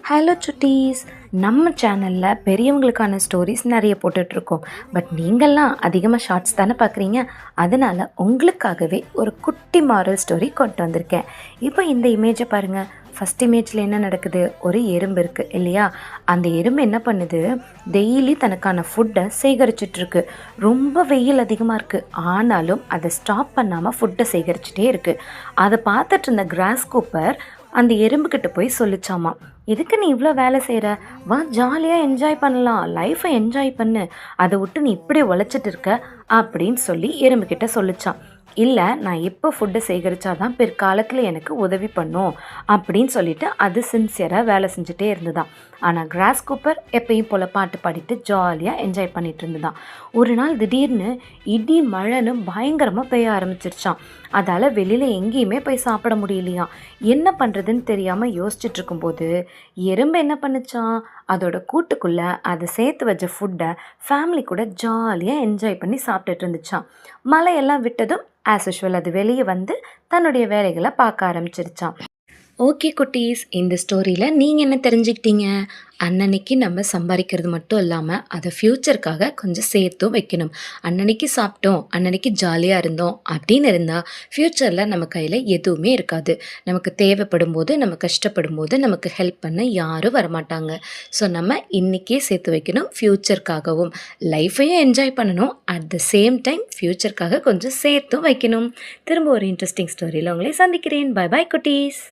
Hello சுட்டீஸ், நம்ம சேனலில் பெரியவங்களுக்கான stories நிறைய போட்டுட்ருக்கோம். பட் நீங்கள்லாம் அதிகமாக ஷார்ட்ஸ் தானே பார்க்குறீங்க. அதனால் உங்களுக்காகவே ஒரு குட்டி மாரல் ஸ்டோரி கொண்டு வந்திருக்கேன். இப்போ இந்த இமேஜை பாருங்கள். ஃபஸ்ட் இமேஜில் என்ன நடக்குது? ஒரு எறும்பு இருக்குது இல்லையா? அந்த எறும்பு என்ன பண்ணுது? டெய்லி தனக்கான ஃபுட்டை சேகரிச்சிட்ருக்கு. ரொம்ப வெயில் அதிகமாக இருக்குது, ஆனாலும் அதை ஸ்டாப் பண்ணாமல் ஃபுட்டை சேகரிச்சிட்டே இருக்குது. அதை பார்த்துட்டு இருந்த கிராஸ் கூப்பர் அந்த எறும்புக்கிட்ட போய் சொல்லிச்சாமா, எதுக்கு நீ இவ்வளோ வேலை செய்கிற? வா, ஜாலியாக என்ஜாய் பண்ணலாம், லைஃப்பை என்ஜாய் பண்ணு, அதை விட்டு நீ இப்படி உழைச்சிட்டு இருக்க அப்படின்னு சொல்லி எறும்புக்கிட்ட சொல்லிச்சான். இல்லை, நான் எப்போ ஃபுட்டை சேகரித்தாதான் பிற்காலத்தில் எனக்கு உதவி பண்ணும் அப்படின்னு சொல்லிட்டு அது சின்சியராக வேலை செஞ்சுட்டே இருந்துதான். ஆனால் கிராஸ் கூப்பர் எப்பயும் போல் பாட்டு பாடிட்டு ஜாலியாக என்ஜாய் பண்ணிட்டு இருந்துதான். ஒரு நாள் திடீர்னு இடி மழைன்னு பயங்கரமாக பெய்ய ஆரம்பிச்சிருச்சான். அதால் வெளியில் எங்கேயுமே போய் சாப்பிட முடியலையாம். என்ன பண்ணுறதுன்னு தெரியாமல் யோசிச்சுட்டு இருக்கும்போது எறும்பு என்ன பண்ணுச்சான்? அதோட கூட்டுக்குள்ளே அதை சேர்த்து வச்ச ஃபுட்டை ஃபேமிலி கூட ஜாலியாக என்ஜாய் பண்ணி சாப்பிட்டுட்டு இருந்துச்சான். மழையெல்லாம் விட்டதும் ஆஸ் யூஷுவல் அது வெளியே வந்து தன்னுடைய வேலைகளை பார்க்க ஆரம்பிச்சிருச்சான். ஓகே குட்டீஸ், இந்த ஸ்டோரியில் நீங்கள் என்ன தெரிஞ்சுக்கிட்டீங்க? அன்னன்னைக்கு நம்ம சம்பாதிக்கிறது மட்டும் இல்லாமல் அதை ஃப்யூச்சருக்காக கொஞ்சம் சேர்த்தும் வைக்கணும். அன்னன்னைக்கு சாப்பிட்டோம், அன்னன்னைக்கு ஜாலியாக இருந்தோம் அப்படின்னு இருந்தால் ஃப்யூச்சரில் நம்ம கையில் எதுவுமே இருக்காது. நமக்கு தேவைப்படும் போது, நம்ம கஷ்டப்படும் போது நமக்கு ஹெல்ப் பண்ண யாரும் வரமாட்டாங்க. ஸோ நம்ம இன்றைக்கே சேர்த்து வைக்கணும், ஃப்யூச்சருக்காகவும். லைஃப்பையும் என்ஜாய் பண்ணணும், அட் த சேம் டைம் ஃப்யூச்சருக்காக கொஞ்சம் சேர்த்தும் வைக்கணும். திரும்ப ஒரு இன்ட்ரெஸ்டிங் ஸ்டோரியில் உங்களை சந்திக்கிறேன். பை பாய் குட்டீஸ்.